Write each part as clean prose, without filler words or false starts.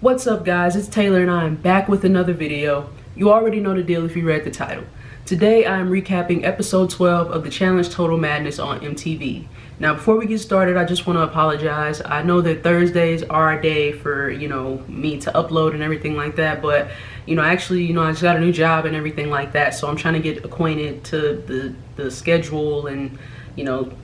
What's up guys, it's Taylor and I am back with another video. You already know the deal if you read the title. Today I am recapping episode 12 of the Challenge Total Madness on MTV. Now before we get started, I just want to apologize. I know that Thursdays are a day for, me to upload and everything like that, but I just got a new job and everything like that, so I'm trying to get acquainted to the schedule, and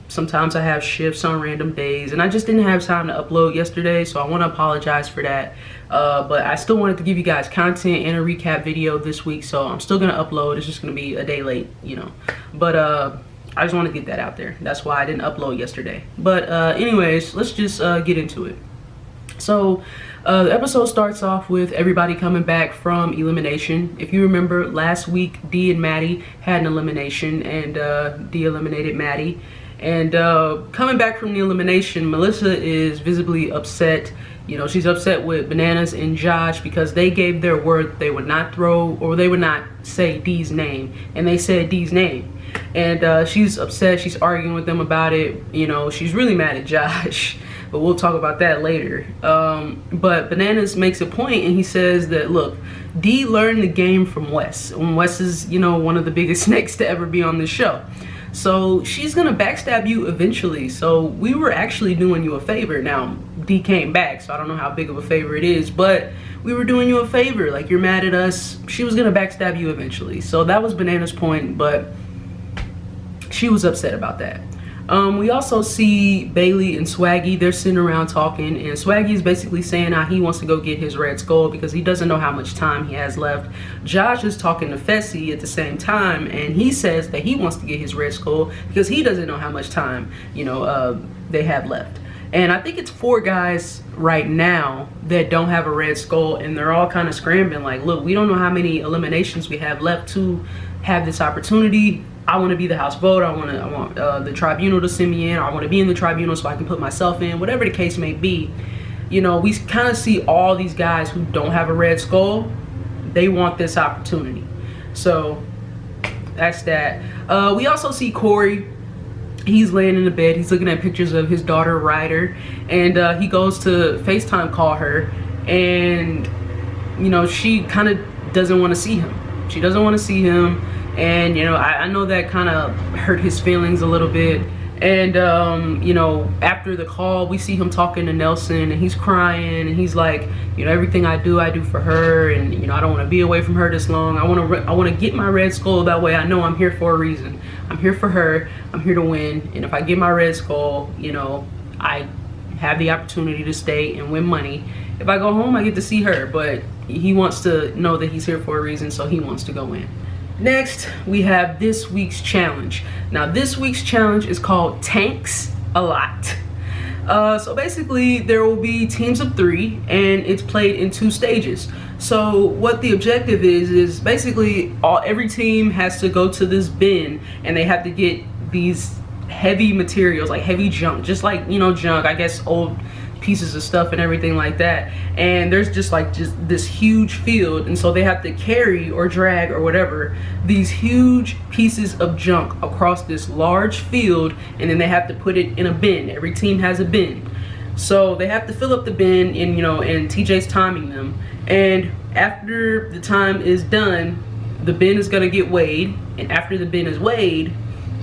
sometimes I have shifts on random days, and I just didn't have time to upload yesterday, so I want to apologize for that. But I still wanted to give you guys content and a recap video this week, so I'm still gonna upload. It's just gonna be a day late, but I just want to get that out there. That's why I didn't upload yesterday. But anyways, let's just get into it. So the episode starts off with everybody coming back from elimination. If you remember, last week Dee and Maddie had an elimination, and Dee eliminated Maddie. And coming back from the elimination, Melissa is visibly upset. She's upset with Bananas and Josh because they gave their word that they would not throw, or they would not say Dee's name, and they said Dee's name. And she's upset. She's arguing with them about it. She's really mad at Josh, but we'll talk about that later. But Bananas makes a point, and he says that, look, Dee learned the game from Wes, and Wes is one of the biggest snakes to ever be on this show. So she's gonna backstab you eventually. So we were actually doing you a favor. Now Dee came back, so I don't know how big of a favor it is, but we were doing you a favor. Like, you're mad at us. She was gonna backstab you eventually. So that was Banana's point, but she was upset about that. We also see Bailey and Swaggy. They're sitting around talking, and Swaggy is basically saying how he wants to go get his red skull because he doesn't know how much time he has left. Josh is talking to Fessy at the same time, and he says that he wants to get his red skull because he doesn't know how much time they have left. And I think it's 4 guys right now that don't have a red skull, and they're all kind of scrambling like, look, we don't know how many eliminations we have left to have this opportunity. I want to be the house vote. I want the tribunal to send me in. Or I want to be in the tribunal so I can put myself in. Whatever the case may be, we kind of see all these guys who don't have a red skull. They want this opportunity. So that's that. We also see Corey. He's laying in the bed. He's looking at pictures of his daughter Ryder, and he goes to FaceTime call her, and she kind of doesn't want to see him. She doesn't want to see him. And I know that kind of hurt his feelings a little bit. And after the call, we see him talking to Nelson, and he's crying, and he's like, everything I do for her, and I don't want to be away from her this long. I want to get my red skull. That way I know I'm here for a reason. I'm here for her. I'm here to win. And if I get my red skull, I have the opportunity to stay and win money. If I go home, I get to see her. But he wants to know that he's here for a reason, so he wants to go in. Next, we have this week's challenge. Now, this week's challenge is called Tanks a Lot. So basically, there will be teams of 3, and it's played in 2 stages. So what the objective is basically every team has to go to this bin, and they have to get these heavy materials, like heavy junk, just like junk, I guess, old pieces of stuff and everything like that. And there's just this huge field, and so they have to carry or drag or whatever these huge pieces of junk across this large field, and then they have to put it in a bin. Every team has a bin, so they have to fill up the bin, and and TJ's timing them, and after the time is done, the bin is going to get weighed, and after the bin is weighed,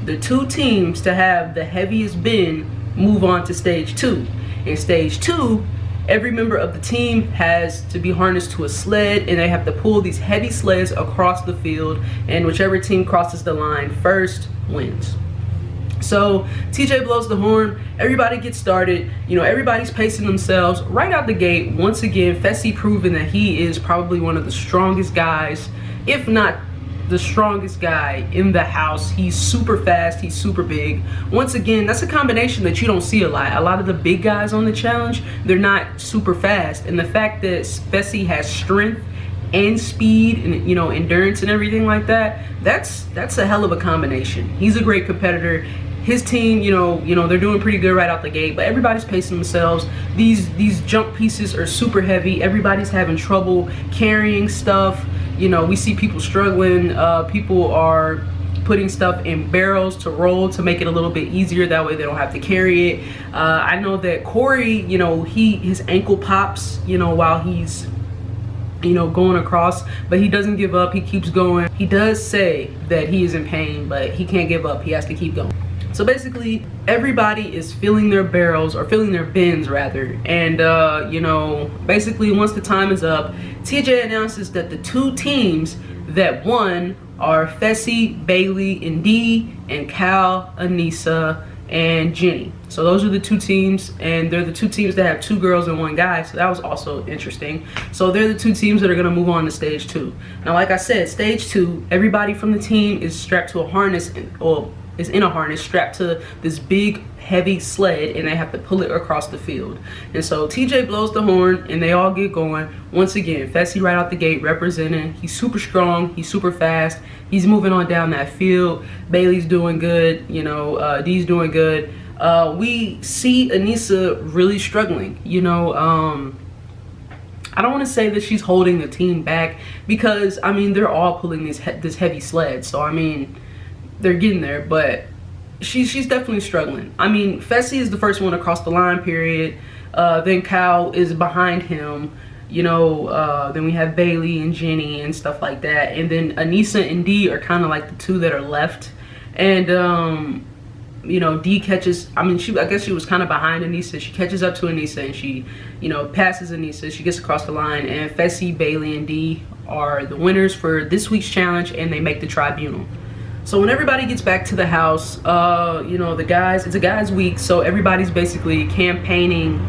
the 2 teams to have the heaviest bin move on to stage 2. In stage 2, every member of the team has to be harnessed to a sled, and they have to pull these heavy sleds across the field, and whichever team crosses the line first wins. So TJ blows the horn, everybody gets started, everybody's pacing themselves right out the gate. Once again, Fessy proving that he is probably one of the strongest guys, if not the strongest guy in the house. He's super fast, he's super big. Once again, that's a combination that you don't see a lot. A lot of the big guys on the challenge, they're not super fast, and the fact that Fessy has strength and speed and endurance and everything like that, that's a hell of a combination. He's a great competitor. His team, they're doing pretty good right out the gate, but everybody's pacing themselves. These junk pieces are super heavy. Everybody's having trouble carrying stuff. We see people struggling. People are putting stuff in barrels to roll to make it a little bit easier. That way they don't have to carry it. I know that Corey, you know, his ankle pops, you know, while he's, you know, going across, but he doesn't give up. He keeps going. He does say that he is in pain, but he can't give up. He has to keep going. So basically everybody is filling their barrels, or filling their bins rather, and you know, basically once the time is up, TJ announces that the 2 teams that won are Fessy, Bailey, and Dee, and Cal, Anissa, and Jenny. So those are the 2 teams, and they're the 2 teams that have 2 girls and 1 guy, so that was also interesting. So they're the 2 teams that are going to move on to stage 2. Now, like I said, stage 2, everybody from the team is strapped to a harness, or is in a harness strapped to this big heavy sled, and they have to pull it across the field. And so TJ blows the horn and they all get going. Once again, Fessy right out the gate representing. He's super strong, he's super fast, he's moving on down that field. Bailey's doing good, you know, Dee's doing good. We see Anissa really struggling, you know. I don't want to say that she's holding the team back, because I mean they're all pulling this heavy sled, so I mean they're getting there, but she's definitely struggling. I mean, Fessy is the first one across the line, period. Then Cal is behind him, you know. Then we have Bailey and Jenny and stuff like that, and then Anissa and Dee are kind of like the 2 that are left. And you know, Dee catches, I mean, I guess she was kind of behind Anissa. She catches up to Anissa and she, you know, passes Anissa. She gets across the line, and Fessy, Bailey, and Dee are the winners for this week's challenge, and they make the tribunal. So when everybody gets back to the house, you know, the guys, it's a guys week, so everybody's basically campaigning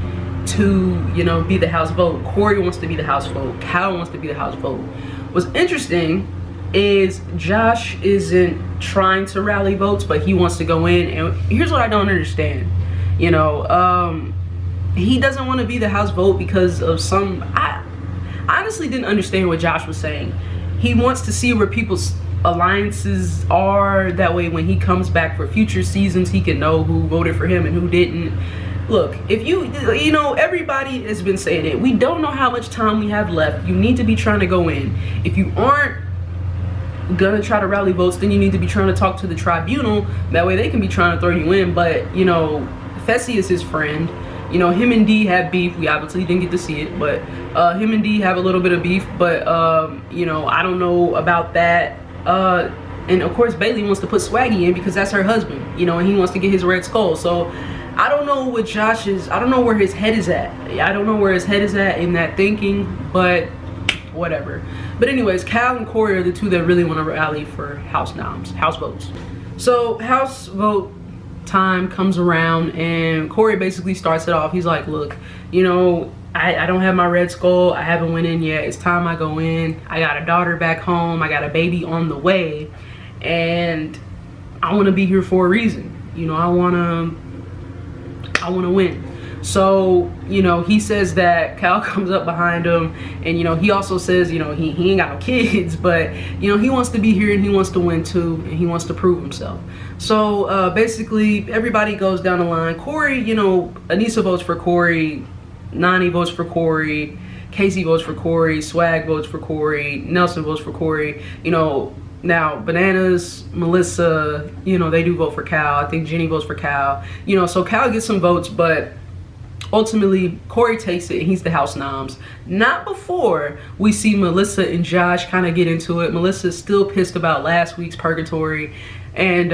to, you know, be the house vote. Corey wants to be the house vote. Cal wants to be the house vote. What's interesting is Josh isn't trying to rally votes, but he wants to go in. And here's what I don't understand. You know, he doesn't want to be the house vote because of some, I honestly didn't understand what Josh was saying. He wants to see where people's alliances are, that way when he comes back for future seasons he can know who voted for him and who didn't. Look, if you know, everybody has been saying it, we don't know how much time we have left. You need to be trying to go in. If you aren't gonna try to rally votes, then you need to be trying to talk to the tribunal, that way they can be trying to throw you in. But you know, Fessy is his friend. You know, him and Dee have beef. We obviously didn't get to see it, but him and Dee have a little bit of beef. But you know, I don't know about that. And of course Bailey wants to put Swaggy in because that's her husband, you know, and he wants to get his red skull. So I don't know what Josh is, I don't know where his head is at. I don't know where his head is at in that thinking, but whatever. But anyways, Cal and Corey are the 2 that really want to rally for house votes. So house vote time comes around, and Corey basically starts it off. He's like, look, you know, I don't have my red skull. I haven't went in yet. It's time I go in. I got a daughter back home. I got a baby on the way, and I want to be here for a reason. You know, I want to win. So, you know, he says that. Cal comes up behind him, and you know, he also says, you know, he ain't got no kids, but you know, he wants to be here and he wants to win too, and he wants to prove himself. So basically everybody goes down the line. Corey, you know, Anissa votes for Corey, Nani votes for Corey, Casey votes for Corey, Swag votes for Corey, Nelson votes for Corey. You know, now Bananas, Melissa, you know, they do vote for Cal. I think Jenny votes for Cal. You know, so Cal gets some votes, but ultimately Corey takes it and he's the house noms. Not before we see Melissa and Josh kind of get into it. Melissa's still pissed about last week's purgatory, and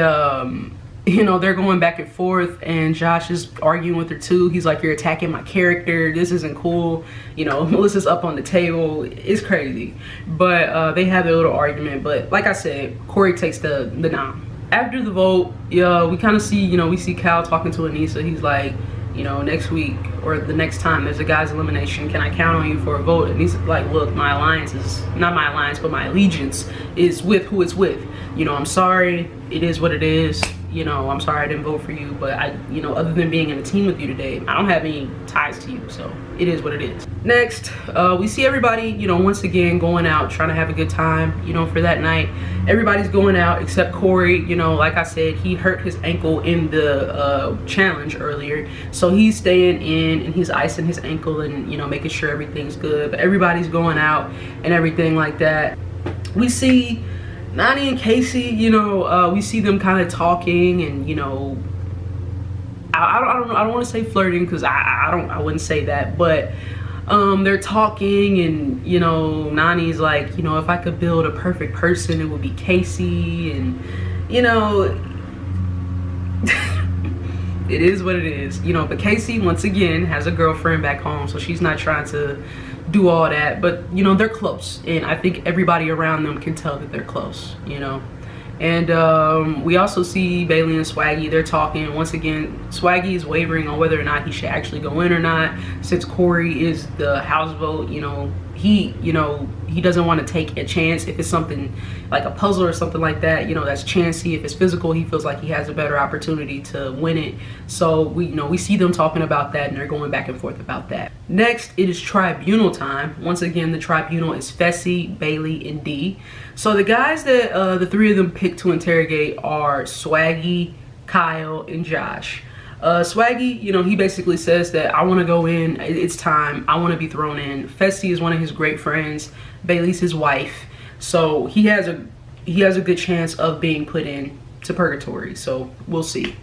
you know, they're going back and forth, and Josh is arguing with her too. He's like, you're attacking my character, this isn't cool. You know, Melissa's up on the table. It's crazy. But they have their little argument. But like I said, Corey takes the nom. After the vote, we kind of see, you know, we see Cal talking to Anissa. He's like, you know, next week or the next time there's a guy's elimination, can I count on you for a vote? And he's like, look, my alliance is, not my alliance, but my allegiance is with who it's with. You know, I'm sorry, it is what it is. You know, I'm sorry I didn't vote for you, but I, you know, other than being in a team with you today, I don't have any ties to you, so it is what it is. Next, we see everybody, you know, once again going out, trying to have a good time, you know, for that night. Everybody's going out except Corey. You know, like I said, he hurt his ankle in the challenge earlier, so he's staying in and he's icing his ankle and, you know, making sure everything's good. But everybody's going out and everything like that. We see Nani and Casey, you know, we see them kind of talking, and you know, I don't know, I don't want to say flirting, because I wouldn't say that, but they're talking, and you know, Nani's like, you know, if I could build a perfect person, it would be Casey, and you know, it is what it is, you know. But Casey, once again, has a girlfriend back home, so she's not trying to do all that. But you know, they're close, and I think everybody around them can tell that they're close, you know. And we also see Bailey and Swaggy. They're talking. Once again, Swaggy is wavering on whether or not he should actually go in or not, since Corey is the house vote. You know, he doesn't want to take a chance if it's something like a puzzle or something like that. You know, that's chancy. If it's physical, he feels like he has a better opportunity to win it. So we see them talking about that, and they're going back and forth about that. Next, it is tribunal time. Once again, the tribunal is Fessy, Bailey, and D. So the guys that the three of them picked to interrogate are Swaggy, Kyle, and Josh. Swaggy, you know, he basically says that I want to go in, it's time, I want to be thrown in. Fessy is one of his great friends, Bailey's his wife, so he has a good chance of being put in to purgatory, so we'll see.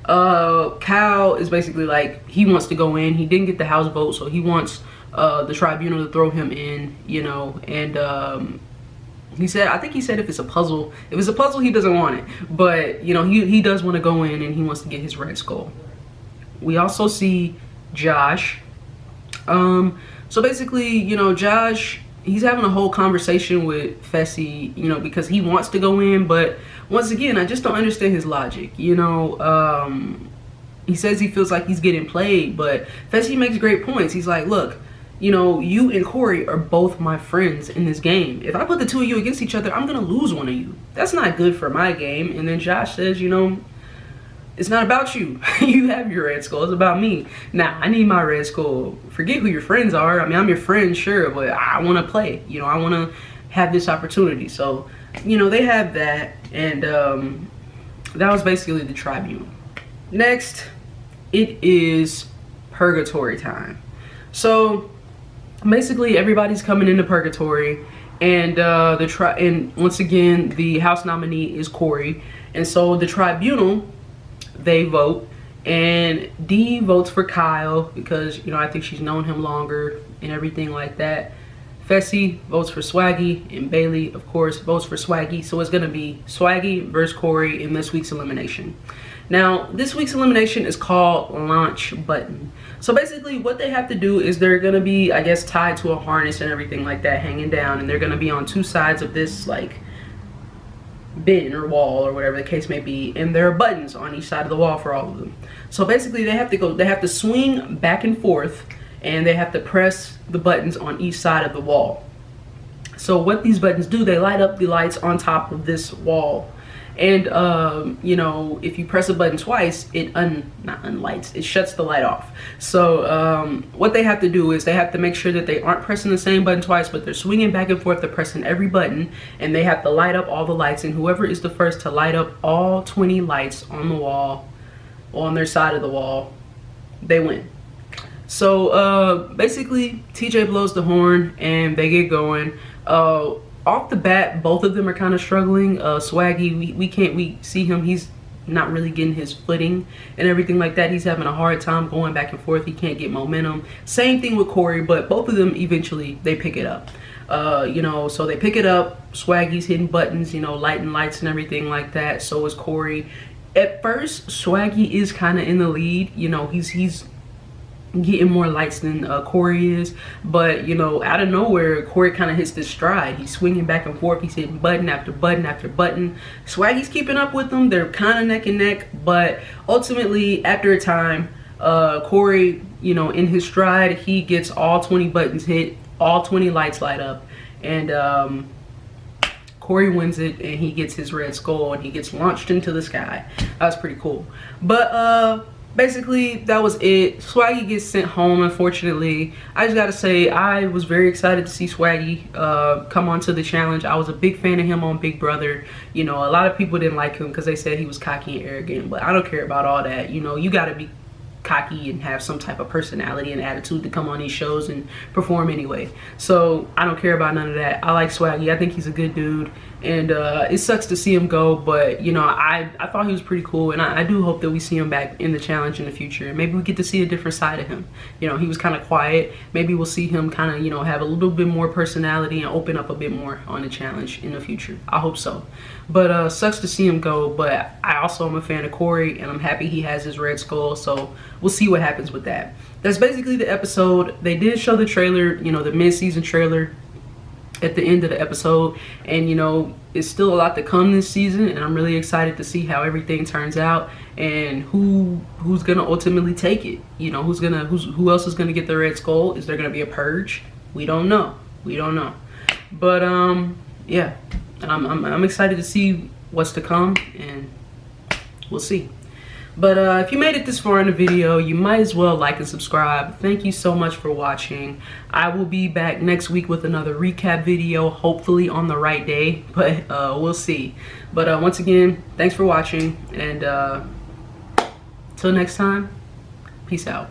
Kyle is basically like, he wants to go in, he didn't get the house vote, so he wants the tribunal to throw him in, you know. And he said, I think he said if it's a puzzle he doesn't want it, but you know, he does want to go in, and he wants to get his red skull. We also see Josh. So basically, you know, Josh, he's having a whole conversation with Fessy, you know, because he wants to go in, but once again, I just don't understand his logic, you know. He says he feels like he's getting played, but Fessy makes great points. He's like, look, you know, you and Corey are both my friends in this game. If I put the two of you against each other, I'm gonna lose one of you. That's not good for my game. And then Josh says, you know, it's not about you. You have your red skull, it's about me. Now, I need my red skull. Forget who your friends are. I mean, I'm your friend, sure, but I wanna play. You know, I wanna have this opportunity. So, you know, they have that, and that was basically the tribunal. Next, it is purgatory time. So basically everybody's coming into purgatory, and and once again the house nominee is Corey, and so the tribunal, they vote, and D votes for Kyle because, you know, I think she's known him longer and everything like that. Fessy votes for Swaggy, and Bailey, of course, votes for Swaggy. So it's gonna be Swaggy versus Corey in this week's elimination. Now, this week's elimination is called Launch Button. So basically what they have to do is they're gonna be, I guess, tied to a harness and everything like that, hanging down, and they're gonna be on two sides of this like bin or wall or whatever the case may be, and there are buttons on each side of the wall for all of them. So basically they have to swing back and forth, and they have to press the buttons on each side of the wall. So what these buttons do, they light up the lights on top of this wall. And you know, if you press a button twice, it it shuts the light off. So what they have to do is they have to make sure that they aren't pressing the same button twice, but they're swinging back and forth, they're pressing every button, and they have to light up all the lights, and whoever is the first to light up all 20 lights on the wall, on their side of the wall, they win. So basically TJ blows the horn and they get going. Off the bat, both of them are kind of struggling. Swaggy, we see him, he's not really getting his footing and everything like that. He's having a hard time going back and forth. He can't get momentum. Same thing with Corey, but both of them eventually they pick it up. You know, so they pick it up. Swaggy's hitting buttons, you know, lighting lights and everything like that. So is Corey. At first, Swaggy is kind of in the lead. You know, he's getting more lights than Corey is, but you know, out of nowhere Corey kind of hits this stride. He's swinging back and forth, he's hitting button after button after button. Swaggy's keeping up with them, they're kind of neck and neck, but ultimately after a time, Corey, you know, in his stride, he gets all 20 buttons hit, all 20 lights light up, and Corey wins it, and he gets his red skull, and he gets launched into the sky. That was pretty cool. But basically that was it. Swaggy gets sent home, unfortunately. I just gotta say, I was very excited to see Swaggy come onto the challenge. I was a big fan of him on Big Brother. You know, a lot of people didn't like him because they said he was cocky and arrogant, but I don't care about all that. You know, you gotta be cocky and have some type of personality and attitude to come on these shows and perform anyway. So I don't care about none of that. I like Swaggy. I think he's a good dude. and it sucks to see him go, but you know, I thought he was pretty cool, and I do hope that we see him back in the challenge in the future, and maybe we get to see a different side of him. You know, he was kind of quiet. Maybe we'll see him kind of, you know, have a little bit more personality and open up a bit more on the challenge in the future. I hope so. But sucks to see him go, but I also am a fan of Corey, and I'm happy he has his red skull, so we'll see what happens with that. That's basically the episode. They did show the trailer, you know, the mid-season trailer at the end of the episode, and you know, it's still a lot to come this season, and I'm really excited to see how everything turns out and who's gonna ultimately take it. You know, who else is gonna get the red skull? Is there gonna be a purge? We don't know. But yeah, I'm excited to see what's to come, and we'll see. But if you made it this far in the video, you might as well like and subscribe. Thank you so much for watching. I will be back next week with another recap video, hopefully on the right day, but we'll see. But once again, thanks for watching, and till next time, peace out.